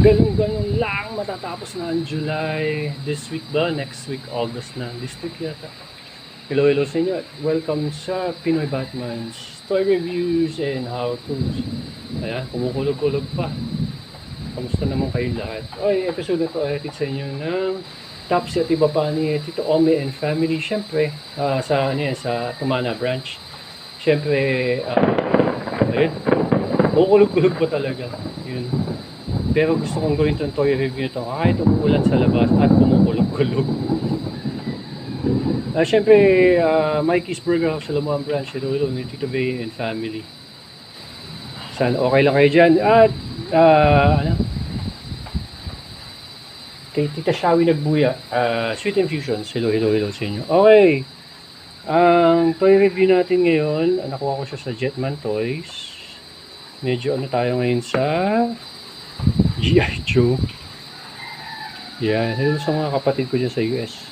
Ganun-ganun lang matatapos na ang July. This week ba? Next week, August na. This week yata. Hello sa inyo at welcome sa Pinoy Batman's Toy Reviews and How-Tos. Ayan, kumukulog-kulog pa. Kamusta naman kayong lahat? Okay, episode na to ay hatid sa inyo ng Topsy at iba pa ni Tito Ome and family. Siyempre, sa Tumana branch. Siyempre, ayun, kumukulog-kulog pa talaga. Yun. Pero gusto kong gawin itong toy review nito kahit umuulan sa labas at kumukulog-kulog. Siyempre, Mikey's Burger House sa Lamuan Branch, Hello ni Tito Bay and family. Sana okay lang kayo dyan. At, kay Tita Shawi Nagbuya, Sweet Infusions, hello sa inyo. Okay, ang toy review natin ngayon, nakuha ko siya sa Jetman Toys. Medyo tayo ngayon sa G.I. Joe. Yan. Hello sa mga kapatid ko dyan sa US.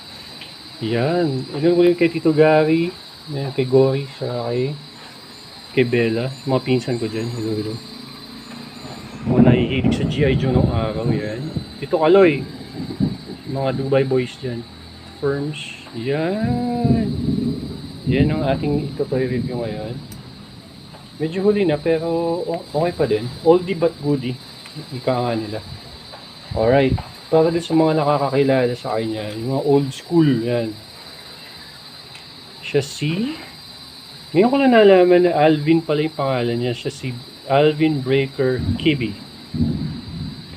Yan. Hello ko rin kay Tito Gary. Yan, kay Gory. Kay Bella. Mga pinsan ko dyan. Hello. Mga nahihilig sa G.I. Joe nung araw. Yan. Tito Kaloy. Mga Dubai boys dyan. Firms. Yan. Yan ang ating ito-toy review ngayon. Medyo huli na pero okay pa din. Oldie but goodie. Ika nga nila. Alright. Para din sa mga nakakakilala sa kanya, yung mga old school, yan. Siya si... Ngayon ko lang nalaman na Alvin pala yung pangalan niya. Siya si Alvin Breaker Kibi.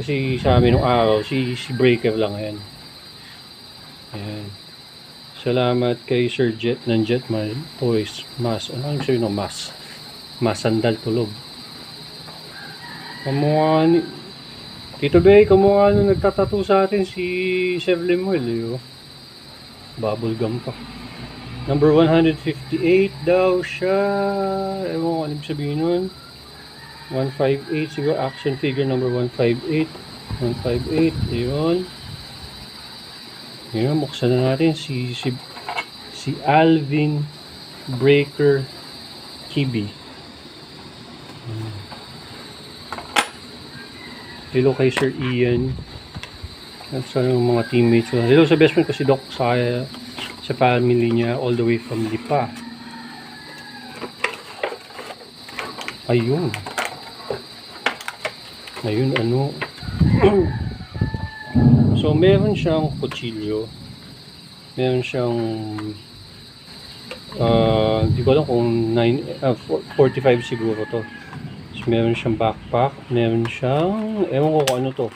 Kasi sa amin nung araw, si Breaker lang yan. Ayan. Salamat kay Sir Jet ng Jetman Toys. Mas. Ano yung sabi ng mas? Masandal tulog. Kamukha ni Tito Bay, kamukha nung nagtatato sa atin si Chef Lemuel, bubble gum pa. Number 158 daw siya. Ewan ko ano sabihin nun. 158 siguro, action figure number 158. 158, ayun. Ayun, buksan na natin si Alvin Breaker Kibi. Hello kay Sir Ian at sa mga teammates. Hello sa best friend ko si Doc sa family niya all the way from Lipa. Ayun ano. So meron siyang kutsilyo, meron siyang hindi ko alam kung 45 siguro to. Meron siyang backpack, meron siyang, ewan ko kung ano to.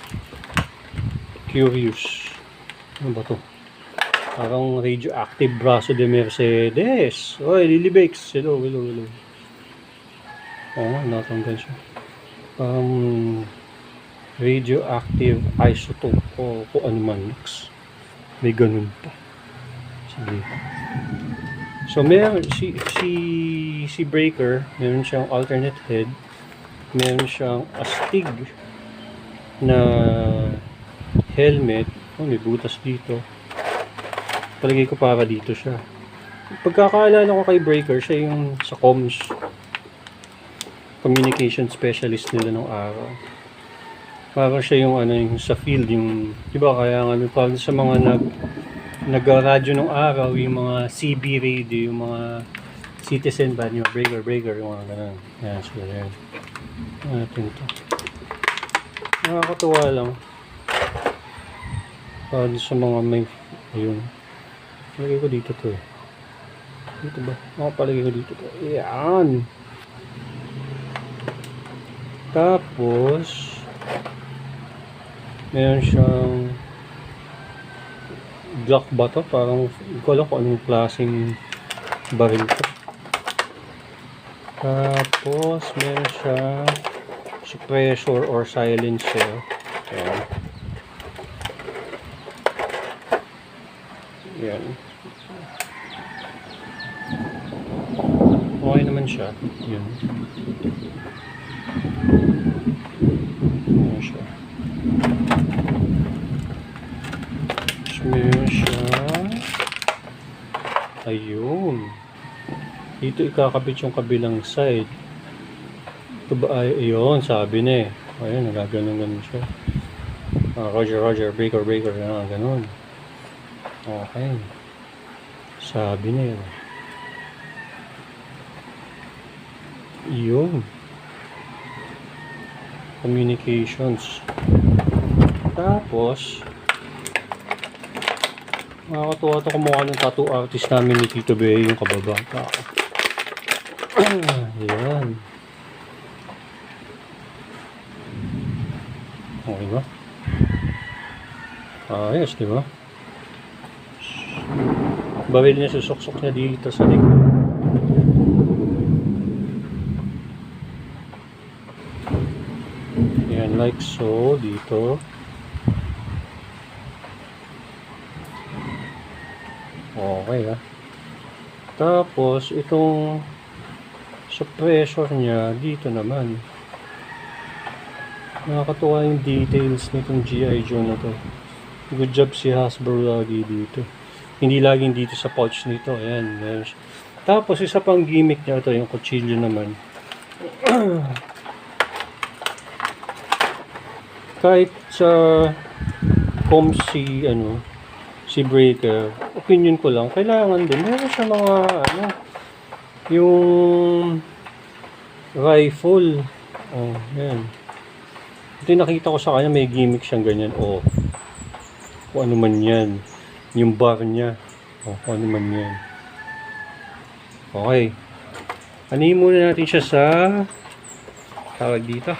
Curious. Ano ba to? Parang radioactive braso de Mercedes. Oy, Lily Bakes. Hello. Oo nga, natanggal siya. Radioactive isotope o kung ano man next. May ganun pa. Sige. So, meron si Breaker, meron siyang alternate head. Meron siyang astig na helmet. May butas dito. Palagay ko para dito siya. Pagkakaalala ko kay Breaker, siya yung sa comms communication specialist nila nung araw. Para siya yung yung sa field, yung diba kaya nga parang sa mga nag-radyo nung araw, yung mga CB radio, yung mga citizen band, yung breaker, yung mga ganun. Yan, sila yan. Natin ito. Nakakatuwa lang. Para sa mga may... Ayun. Palagay ko dito to eh. Dito ba? Palagay ko dito to. Ayan. Tapos... Meron siyang... Glock ba to? Parang... Hindi ko alam kung anong klaseng baril to. Tapos, meron siyang suppressor or silencer. Ayan. Ayan. Okay naman siya. Ayan. Ayan siya. Tapos, meron siya. Ayun. Dito ikakabit yung kabilang side. Ito ba ay, ayun, sabi na eh. Ayun, nagaganon-ganon siya. Roger, Roger, breaker, breaker, ganon. Okay. Sabi na yun. Yun. Communications. Tapos, nakakatuwa ito kumukha ng tattoo artist namin ni Tito Bea, yung kababata. Ayan. Okay ba? Ayos, di ba? Bawil niya, susuksok niya dito sa likod. Ayan, like so, dito. Okay, ha. Tapos, itong suppressor niya, dito naman. Nakakatuwa yung details nitong G.I. Joe na to. Good job si Hasbro lagi dito. Hindi laging dito sa pouch nito. Ayan. Ayan. Tapos isa pang gimmick niya ito, yung kutsilyo naman. Kahit sa si Breaker, opinion ko lang, kailangan din. Meron siya mga yung rifle. Oh, ayan. Ito yung nakita ko sa kanya, may gimmick siyang ganyan. Oh, kung ano man yan. Yung bar niya. Oh, kung ano man yan. Okay. Anuhin muna natin siya sa tawag dito.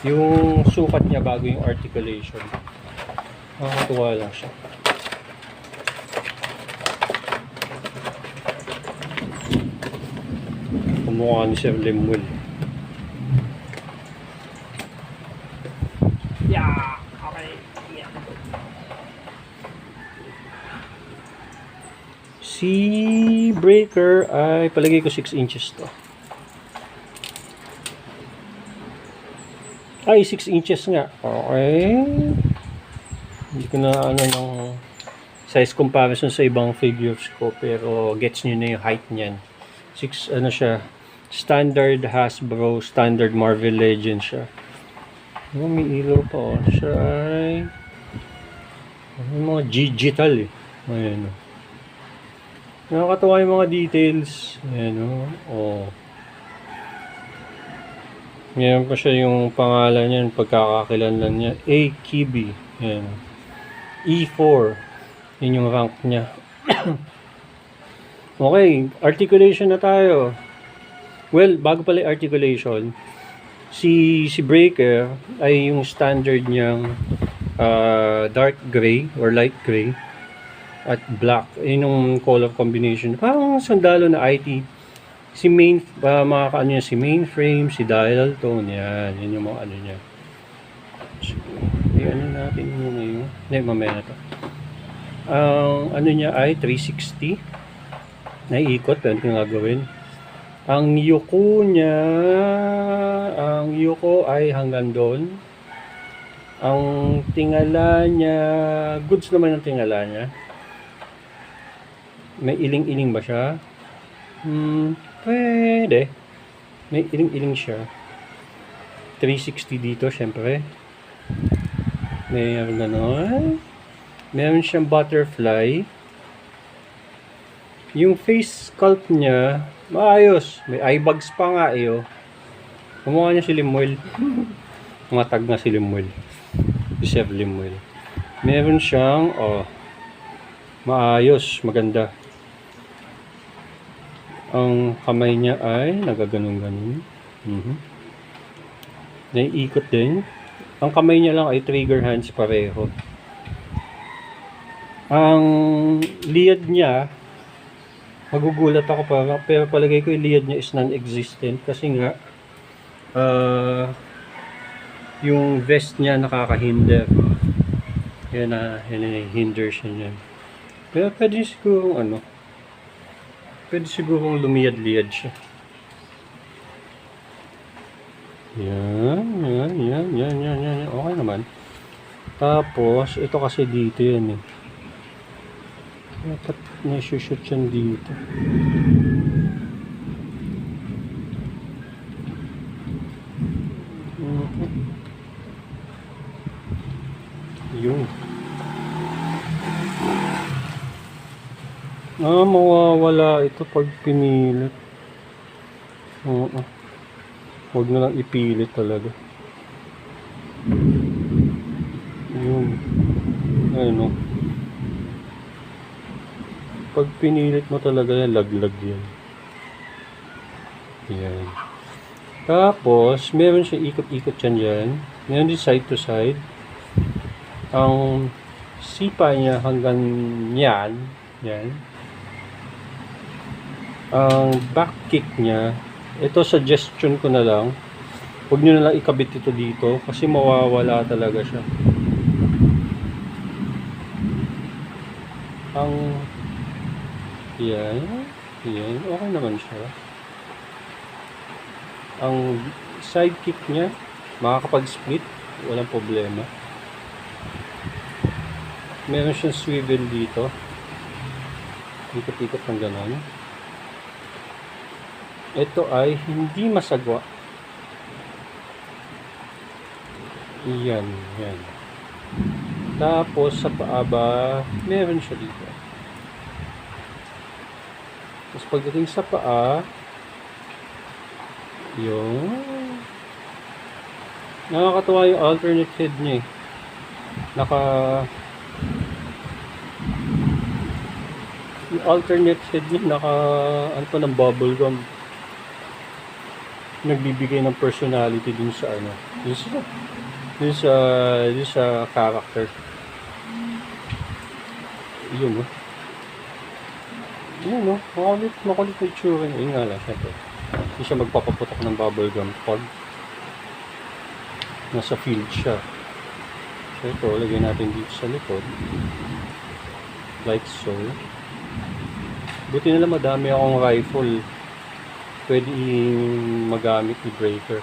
Yung sukat niya bago yung articulation. Nakakatuwa lang siya. Kumukha ni Sir Lemuel. Yeah, okay. Yeah. Si Breaker ay palagay ko 6 inches to. Ay, 6 inches nga. Okay. Hindi ko na ng size comparison sa ibang figures ko, pero gets nyo na yung height niyan. 6 siya. Standard Hasbro, standard Marvel Legends siya. Oh, may ilaw pa oh. Siya ay mga digital eh. Ayan oh. Nakakatawa yung mga details. Ayan oh. Oh. Ngayon pa siya yung pangalan niya, pagkakakilanlan niya. A. Kibi. Ayan. E4. Yun yung rank niya. Okay, articulation na tayo. Well, bago pala yung articulation, si Breaker ay yung standard niyang dark gray or light gray at black. Yun yung color combination. Parang sundalo na IT. Si si mainframe, si dial tone, yan. Yun yung mga ano niya. So, ano natin muna yun. Hindi, mamaya na to. Ano niya ay 360. Naiikot, pwede kong gagawin. Ang yuko ay hanggang doon. Ang tingala niya, goods naman ang tingala niya. May iling-iling ba siya? Pwede. May iling-iling siya. 360 dito, syempre. Mayroon gano'n. Meron siyang butterfly. Yung face sculpt niya, maayos. May eye bags pa nga eh. Oh. Kumukha niya si Lemuel. Matag na si Lemuel. Si Chef Lemuel. Meron siyang, maayos, maganda. Ang kamay niya ay nagaganon-ganon. Naiikot din. Ang kamay niya lang ay trigger hands pareho. Ang liad niya, magugulat ako pero palagay ko yung liad niya is non-existent kasi nga yung vest niya nakakahinder. Yan na hinder siya niyan. Pero pwede sigurong lumiyad-liyad siya. Yan. Okay naman. Tapos ito kasi dito yan eh. Dapat na-shoot yan dito. Yun. Mawawala ito pag pinilit. Oo. Huwag na lang ipilit talaga. Yun. Ano. Pag pinilit mo talaga yan, laglag yan. Yan. Tapos, meron siya ikot-ikot dyan. Meron din side to side. Ang sipa niya hanggang yan. Yan. Ang back kick niya, ito suggestion ko na lang, huwag nyo na lang ikabit ito dito kasi mawawala talaga siya. Ang yan, okay naman siya. Ang side kick niya, makakapag-split, walang problema. Meron siyang swivel dito, ikot-ikot ng ganon. Ito ay hindi masagwa. Yan. Tapos sa paaba, meron siya dito. Tapos pagdating sa paa, yung nakakatuwa yung alternate head niya eh. Yung alternate head niya ano pa ng bubble gum. Nagbibigay ng personality dun sa ano. Dun sa character. Yun oh. Yun oh. Makulit na itsura niya. Yun nga lang, syempre. Hindi siya magpapaputok ng bubble gum pag nasa field siya. So ito, lagay natin dito sa likod. Like so. Buti na lang madami akong rifle. Pwede magamit ni breaker.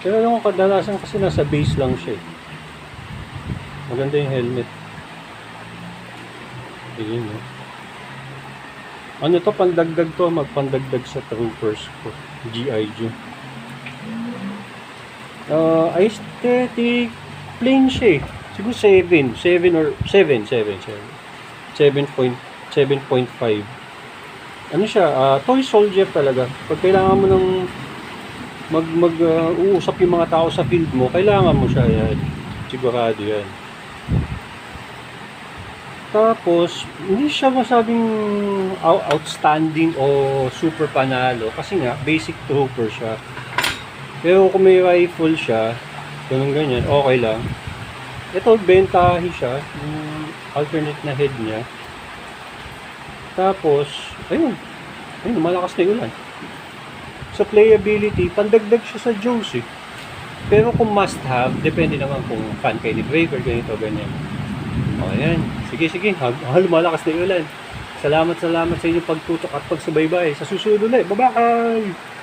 Pero yung kadalasan kasi nasa base lang siya. Maganda yung helmet. Ayun no. Ano to, pandagdag to, magpandagdag sa troopers ko. G.I. Joe. Aesthetic, plain siya eh. Siguro 7 or 7.5. Ano siya, toy soldier talaga. Pag kailangan mo ng uusap yung mga tao sa field mo, kailangan mo siya yan. Sigurado yan. Tapos, hindi siya masabing outstanding o super panalo kasi nga, basic trooper siya. Pero kung may rifle siya, ganyan, okay lang. Ito, bentahe siya, yung alternate na head niya. Tapos, ayun, malakas na yung ulan. Sa playability, pandagdag siya sa Jaws eh. Pero kung must have, depende naman kung fan kayo ni Breaker, ganito, ganyan. O, ayan. Sige, malakas na yung ulan. Salamat sa inyong pagtutok at pagsubaybay. Sa susunod ulit. Bye-bye!